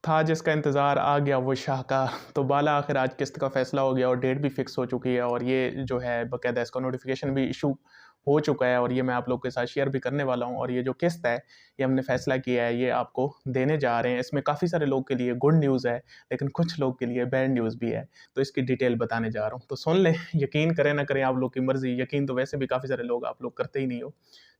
था जिसका इंतज़ार आ गया वो शाहकार। तो बाला आखिर आज किस्त का फ़ैसला हो गया और डेट भी फ़िक्स हो चुकी है और ये जो है बाकायदा इसका नोटिफ़िकेशन भी इशू हो चुका है और ये मैं आप लोग के साथ शेयर भी करने वाला हूँ। और ये जो किस्त है, ये हमने फ़ैसला किया है, ये आपको देने जा रहे हैं। इसमें काफ़ी सारे लोग के लिए गुड न्यूज़ है, लेकिन कुछ लोग के लिए बैड न्यूज़ भी है। तो इसकी डिटेल बताने जा रहा हूँ। तो सुन लें, यकीन करें ना करें आप लोग की मर्ज़ी, यकीन तो वैसे भी काफ़ी सारे लोग आप लोग करते ही नहीं हो।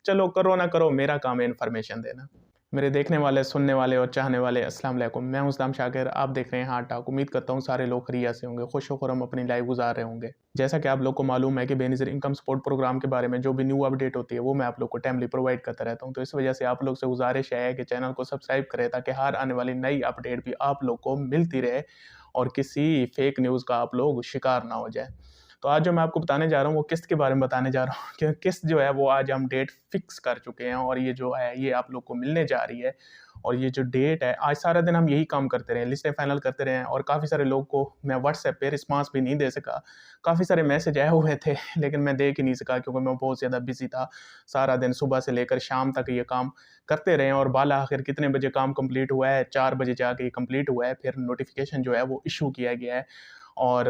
चलो करो ना करो, मेरा काम है इन्फॉर्मेशन देना। मेरे देखने वाले, सुनने वाले और चाहने वाले अस्सलाम वालेकुम। मैं हूं उस्ताद शाकिर, आप देख रहे हैं हार्ट टॉक। उम्मीद करता हूं सारे लोग खैरियत से होंगे, खुश हो खुर्रम अपनी लाइफ गुजार रहे होंगे। जैसा कि आप लोग को मालूम है कि बेनज़ीर इनकम सपोर्ट प्रोग्राम के बारे में जो भी न्यू अपडेट होती है वो मैं आप लोग को टाइमली प्रोवाइड करता रहता हूं। तो इस वजह से आप लोग से गुजारिश है कि चैनल को सब्सक्राइब करें ताकि हर आने वाली नई अपडेट भी आप लोग को मिलती रहे और किसी फेक न्यूज़ का आप लोग शिकार ना हो जाए। तो आज जो मैं आपको बताने जा रहा हूँ वो किस्त के बारे में बताने जा रहा हूँ कि किस्त जो है वो आज हम डेट फिक्स कर चुके हैं और ये जो है ये आप लोग को मिलने जा रही है। और ये जो डेट है, आज सारा दिन हम यही काम करते रहे, लिस्टें फाइनल करते रहे और काफ़ी सारे लोग को मैं व्हाट्सएप पे रिस्पांस भी नहीं दे सका। काफ़ी सारे मैसेज आए हुए थे लेकिन मैं देख ही नहीं सका क्योंकि मैं बहुत ज़्यादा बिजी था। सारा दिन सुबह से लेकर शाम तक ये काम करते रहे और बाला आखिर कितने बजे काम कंप्लीट हुआ है, 4 बजे जाके ये कंप्लीट हुआ है। फिर नोटिफिकेशन जो है वो इशू किया गया है। और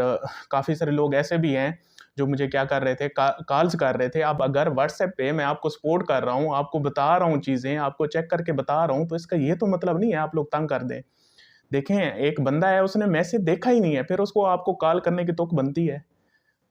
काफ़ी सारे लोग ऐसे भी हैं जो मुझे क्या कर रहे थे, कॉल्स कर रहे थे। अब अगर व्हाट्सएप पे मैं आपको सपोर्ट कर रहा हूँ, आपको बता रहा हूँ चीज़ें, आपको चेक करके बता रहा हूँ, तो इसका ये तो मतलब नहीं है आप लोग तंग कर दें। देखें, एक बंदा है उसने मैसेज देखा ही नहीं है, फिर उसको आपको कॉल करने की तुक बनती है।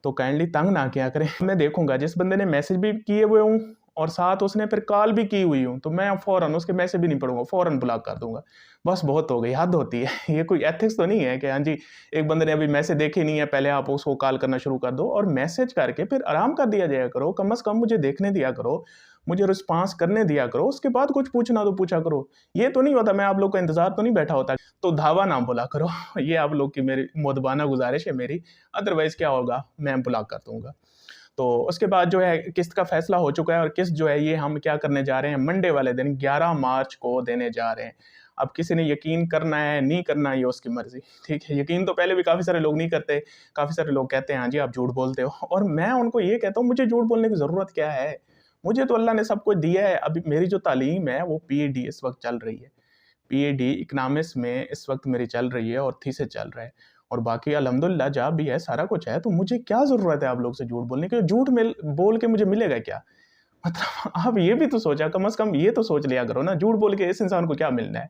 तो काइंडली तंग ना किया करें। मैं देखूँगा जिस बंदे ने मैसेज भी किए हुए हूँ और साथ उसने फिर कॉल भी की हुई हूँ, तो मैं फ़ौरन उसके मैसेज भी नहीं पढ़ूँगा, फ़ौरन ब्लॉक कर दूँगा। बस बहुत हो गई, हद होती है। ये कोई एथिक्स तो नहीं है कि हाँ जी, एक बंदे ने अभी मैसेज देखे नहीं है, पहले आप उसको कॉल करना शुरू कर दो और मैसेज करके फिर आराम कर दिया जाया करो। कम से कम मुझे देखने दिया करो, मुझे रिस्पॉन्स करने दिया करो, उसके बाद कुछ पूछना तो पूछा करो। ये तो नहीं होता मैं आप लोग का इंतज़ार तो नहीं बैठा होता, तो धावा ना बोला करो। ये आप लोग की मेरी मुअद्दबाना गुज़ारिश है मेरी, अदरवाइज़ क्या होगा, मैं ब्लॉक कर दूँगा। तो उसके बाद जो है किस्त का फैसला हो चुका है और किस्त जो है ये हम क्या करने जा रहे हैं, मंडे वाले दिन 11 मार्च को देने जा रहे हैं। अब किसी ने यकीन करना है, नहीं करना है, ये उसकी मर्ज़ी, ठीक है? यकीन तो पहले भी काफ़ी सारे लोग नहीं करते, काफ़ी सारे लोग कहते हैं हाँ जी आप झूठ बोलते हो और मैं उनको ये कहता हूँ मुझे झूठ बोलने की ज़रूरत क्या है? मुझे तो अल्लाह ने सब कुछ दिया है। अभी मेरी जो तालीम है वो पीएडी इस वक़्त चल रही है। पीएडी इकोनॉमिक्स में इस वक़्त मेरी चल रही है और थीसिस चल रहा है और बाकी अल्हम्दुलिल्लाह जॉब भी है, सारा कुछ है, तो मुझे क्या ज़रूरत है आप लोग से झूठ बोलने की? झूठ मिल बोल के मुझे मिलेगा क्या? मतलब आप ये भी तो सोचा, कम से कम ये तो सोच लिया करो ना, झूठ बोल के इस इंसान को क्या मिलना है?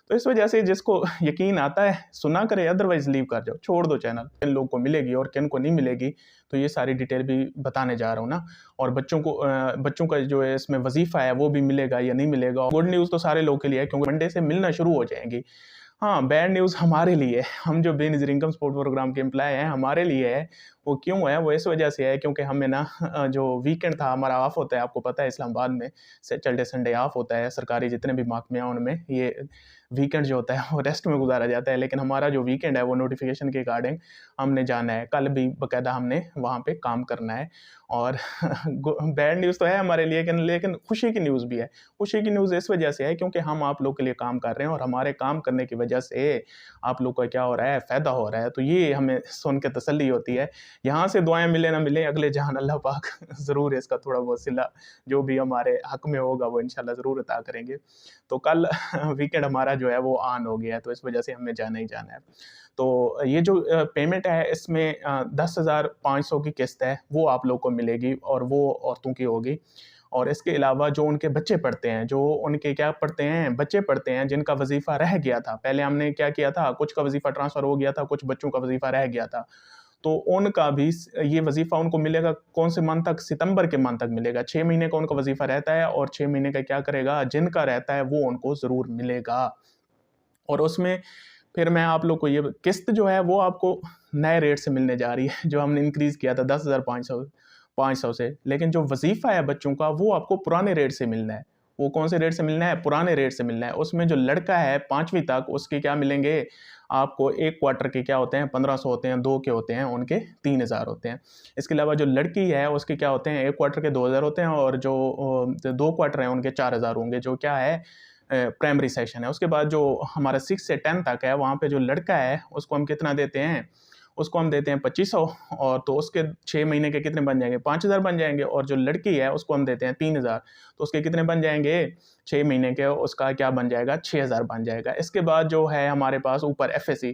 तो इस वजह से जिसको यकीन आता है सुना करे, अदरवाइज़ लीव कर जाओ, छोड़ दो चैनल। किन लोगों को मिलेगी और किन को नहीं मिलेगी, तो ये सारी डिटेल भी बताने जा रहा हूँ ना। और बच्चों का जो है इसमें वज़ीफ़ा है वो भी मिलेगा या नहीं मिलेगा। गुड न्यूज़ तो सारे लोगों के लिए है क्योंकि मंडे से मिलना शुरू हो जाएँगी। हाँ, बैड न्यूज़ हमारे लिए है, हम जो बेनज़ीर इनकम सपोर्ट प्रोग्राम के एम्प्लॉयी हैं, हमारे लिए है। वो क्यों है? वो इस वजह से है क्योंकि हमें ना जो वीकेंड था हमारा ऑफ होता है, आपको पता है इस्लामाबाद में सैटरडे, संडे ऑफ होता है। सरकारी जितने भी महकमे हैं उनमें ये वीकेंड जो होता है वो रेस्ट में गुज़ारा जाता है। लेकिन हमारा जो वीकेंड है वो नोटिफ़िकेशन के अकॉर्डिंग हमने जाना है। कल भी बाकायदा हमने वहाँ पे काम करना है और बैड न्यूज़ तो है हमारे लिए लेकिन खुशी की न्यूज़ भी है। खुशी की न्यूज़ इस वजह से है क्योंकि हम आप लोग के लिए काम कर रहे हैं और हमारे काम करने की वजह से आप लोग का क्या हो रहा है, फ़ायदा हो रहा है। तो ये हमें सुन के तसल्ली होती है। यहाँ से दुआएँ मिले ना मिले, अगले जहान अल्लाह पाक ज़रूर इसका थोड़ा बहुत सिला जो भी हमारे हक़ में होगा वो इंशाल्लाह ज़रूर अता करेंगे। तो कल वीकेंड हमारा जो है वो ऑन हो गया है, तो इस वजह से हमें जाना ही जाना है। तो ये जो पेमेंट है इसमें 10,500 की किस्त है, वो आप लोग को मिलेगी और वो औरतों की होगी। और इसके अलावा जो उनके बच्चे पढ़ते हैं, जो उनके क्या पढ़ते हैं, बच्चे पढ़ते हैं जिनका वज़ीफ़ा रह गया था। पहले हमने क्या किया था, कुछ का वज़ीफ़ा ट्रांसफ़र हो गया था, कुछ बच्चों का वज़ीफ़ा रह गया था। तो उनका भी ये वज़ीफ़ा उनको मिलेगा कौन से मंथ तक? सितंबर के मंथ तक मिलेगा। 6 महीने का उनका वज़ीफ़ा रहता है और 6 महीने का क्या करेगा, जिनका रहता है वो उनको ज़रूर मिलेगा। और उसमें फिर मैं आप लोग को ये किस्त जो है वो आपको नए रेट से मिलने जा रही है, जो हमने इंक्रीज़ किया था 10,500 से। लेकिन जो वज़ीफ़ा है बच्चों का वो आपको पुराने रेट से मिलना है। वो कौन से रेट से मिलना है? पुराने रेट से मिलना है। उसमें जो लड़का है 5वीं तक उसके क्या मिलेंगे आपको, 1 क्वार्टर के क्या होते हैं 1500 होते हैं, 2 के होते हैं उनके 3000 होते हैं। इसके अलावा जो लड़की है उसके क्या होते हैं, 1 क्वार्टर के 2000 होते हैं और जो 2 क्वार्टर हैं उनके 4000 होंगे, जो क्या है प्राइमरी सेक्शन है। उसके बाद जो हमारा 6 से 10 तक है वहाँ पे जो लड़का है उसको हम कितना देते हैं, उसको हम देते हैं 2500, और तो उसके 6 महीने के कितने बन जाएंगे, 5000 बन जाएंगे। और जो लड़की है उसको हम देते हैं 3000, तो उसके कितने बन जाएंगे, 6 महीने के, उसका क्या बन जाएगा, 6000 बन जाएगा। इसके बाद जो है हमारे पास ऊपर FSC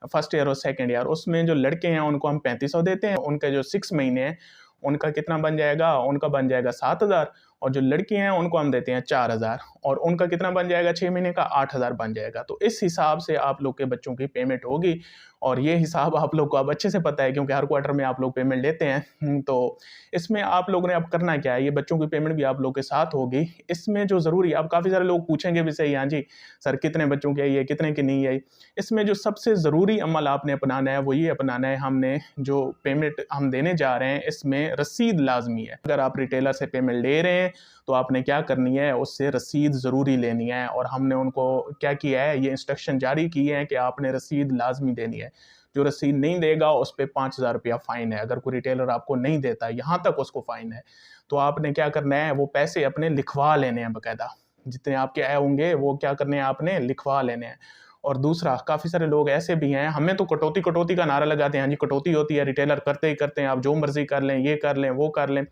फर्स्ट ईयर और सेकंड ईयर, उसमें जो लड़के हैं उनको हम 3500 देते हैं, उनके जो 6 महीने हैं उनका कितना बन जाएगा, उनका बन जाएगा 7000। और जो लड़की हैं उनको हम देते हैं 4000, और उनका कितना बन जाएगा 6 महीने का, 8000 बन जाएगा। तो इस हिसाब से आप लोग के बच्चों की पेमेंट होगी, और ये हिसाब आप लोग को अब अच्छे से पता है क्योंकि हर क्वार्टर में आप लोग पेमेंट लेते हैं। तो इसमें आप लोगों ने अब करना क्या है, ये बच्चों की पेमेंट भी आप लोग के साथ होगी। इसमें जो ज़रूरी, अब काफ़ी सारे लोग पूछेंगे भी सही, हाँ जी सर कितने बच्चों की आई है, कितने की नहीं आई। इसमें जो सबसे ज़रूरी अमल आपने अपनाना है वो ये अपनाना है, हमने जो पेमेंट हम देने जा रहे हैं इसमें रसीद लाजमी है। अगर आप रिटेलर से पेमेंट ले रहे हैं तो आपने क्या करनी है, उससे रसीद ज़रूरी लेनी है। और हमने उनको क्या किया है, ये इंस्ट्रक्शन जारी की है कि आपने रसीद लाजमी देनी है। जो रसीद नहीं देगा उस पर 5000 रुपया फ़ाइन है। अगर कोई रिटेलर आपको नहीं देता यहाँ तक उसको फ़ाइन है। तो आपने क्या करना है, वो पैसे अपने लिखवा लेने हैं बाकायदा, जितने आपके आए होंगे वो क्या करने हैं, आपने लिखवा लेने हैं। और दूसरा, काफ़ी सारे लोग ऐसे भी हैं, हमें तो कटौती कटौती का नारा लगाते हैं, हाँ जी कटौती होती है, रिटेलर करते ही करते हैं, आप जो मर्जी कर लें, ये कर लें, वो कर लें।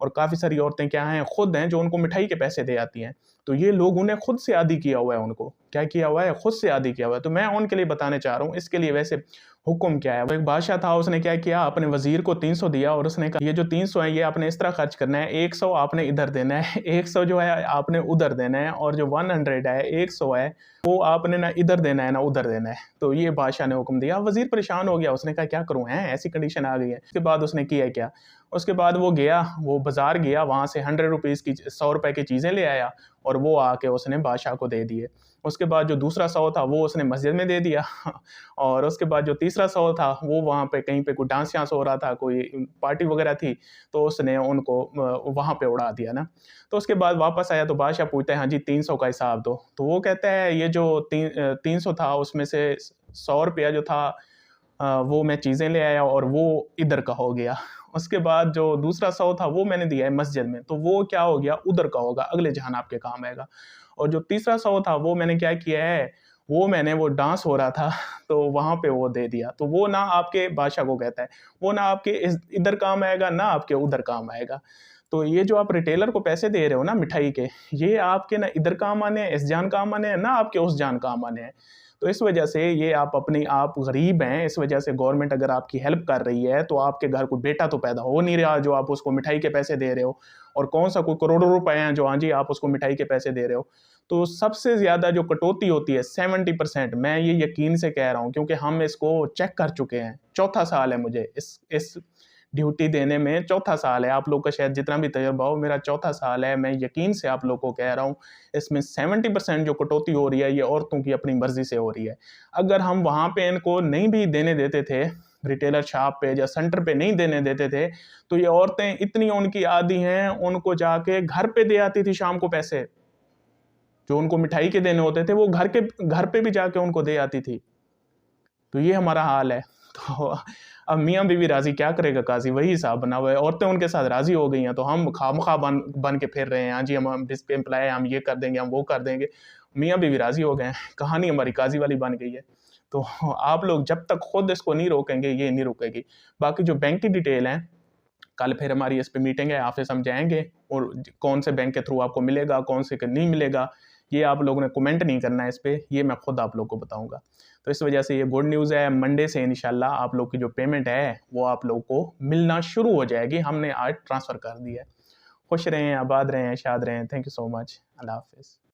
और काफ़ी सारी औरतें क्या हैं, खुद हैं जो उनको मिठाई के पैसे दे आती हैं। तो ये लोग, उन्हें खुद से आदी किया हुआ है, उनको क्या किया हुआ है, खुद से आदी किया हुआ है। तो मैं उनके लिए बताने चाह रहा हूँ, इसके लिए वैसे हुक्म क्या है। वो एक बादशाह था, उसने क्या किया, अपने वजीर को 300 दिया, और उसने कहा ये जो 300 है ये आपने इस तरह खर्च करना है, 100 आपने इधर देना है, 100 जो है आपने उधर देना है, और जो 100 है, 100 है, वो आपने ना इधर देना है ना उधर देना है। तो ये बादशाह ने हुक्म दिया। वजीर परेशान हो गया, उसने कहा क्या करूं, है ऐसी कंडीशन आ गई है। उसके बाद उसने किया क्या, उसके बाद वो गया, वो बाजार गया, वहां से 100 रुपीज़ की 100 रुपए की चीजें ले आया, और वो आके उसने बादशाह को दे दिए। उसके बाद जो दूसरा 100 था वो उसने मस्जिद में दे दिया और उसके बाद जो तीसरा 100 था वो वहाँ पे कहीं पे कोई डांस शांस हो रहा था, कोई पार्टी वगैरह थी, तो उसने उनको वहाँ पे उड़ा दिया ना। तो उसके बाद वापस आया तो बादशाह पूछता है हाँ जी 300 का हिसाब दो। तो वो कहता है ये जो 300 था उसमें से 100 रुपया जो था वो मैं चीज़ें ले आया और वो इधर का हो गया। उसके बाद जो दूसरा 100 था वो मैंने दिया है मस्जिद में, तो वो क्या हो गया, उधर का होगा, अगले जहान आपके काम आएगा। और जो तीसरा 100 था वो मैंने क्या किया है, वो मैंने वो डांस हो रहा था तो वहाँ पे वो दे दिया। तो वो ना आपके बादशाह को कहता है, वो ना आपके इधर काम आएगा ना आपके उधर काम आएगा। तो ये जो आप रिटेलर को पैसे दे रहे हो ना मिठाई के, ये आपके ना इधर काम आने हैं, इस जान काम आने हैं, ना आपके उस जान काम आने हैं। तो इस वजह से ये आप गरीब हैं, इस वजह से गवर्नमेंट अगर आपकी हेल्प कर रही है तो आपके घर कोई बेटा तो पैदा हो नहीं रहा जो आप उसको मिठाई के पैसे दे रहे हो, और कौन सा कोई करोड़ों रुपए हैं जो हाँ जी आप उसको मिठाई के पैसे दे रहे हो। तो सबसे ज़्यादा जो कटौती होती है 70%, मैं ये यकीन से कह रहा हूँ क्योंकि हम इसको चेक कर चुके हैं। चौथा साल है मुझे इस ड्यूटी देने में, चौथा साल है। आप लोग का शायद जितना भी तजुर्बा हो, मेरा चौथा साल है। मैं यकीन से आप लोग को कह रहा हूँ, इसमें 70% जो कटौती हो रही है ये औरतों की अपनी मर्जी से हो रही है। अगर हम वहाँ पे इनको नहीं भी देने देते थे, रिटेलर शॉप पे या सेंटर पे नहीं देने देते थे, तो ये औरतें इतनी उनकी आदी हैं, उनको जाके घर पे दे आती थी शाम को पैसे। जो उनको मिठाई के देने होते थे वो घर पे भी जाके उनको दे आती थी। तो ये हमारा हाल है। तो अब मियाँ बीवी राज़ी, क्या करेगा काज़ी, वही हिसाब बना हुआ है। औरतें उनके साथ राज़ी हो गई हैं तो हम खामखा बन के फिर रहे हैं, हाँ जी हम डिस्क एम्प्लॉय हम ये कर देंगे, हम वो कर देंगे। मियाँ बीवी राज़ी हो गए हैं, कहानी हमारी काज़ी वाली बन गई है। तो आप लोग जब तक खुद इसको नहीं रोकेंगे ये नहीं रुकेगी। बाकी जो बैंक की डिटेल है, कल फिर हमारी इस पे मीटिंग है, ऑफिस हम जाएँगे और कौन से बैंक के थ्रू आपको मिलेगा, कौन से के नहीं मिलेगा, ये आप लोगों ने कमेंट नहीं करना है इस पे, ये मैं खुद आप लोग को बताऊँगा। तो इस वजह से ये गुड न्यूज़ है, मंडे से इंशाल्लाह आप लोग की जो पेमेंट है वो आप लोग को मिलना शुरू हो जाएगी। हमने आज ट्रांसफ़र कर दी है। खुश रहें, आबाद रहें, शाद रहें। Thank you so much. Allah हाफ़िज़।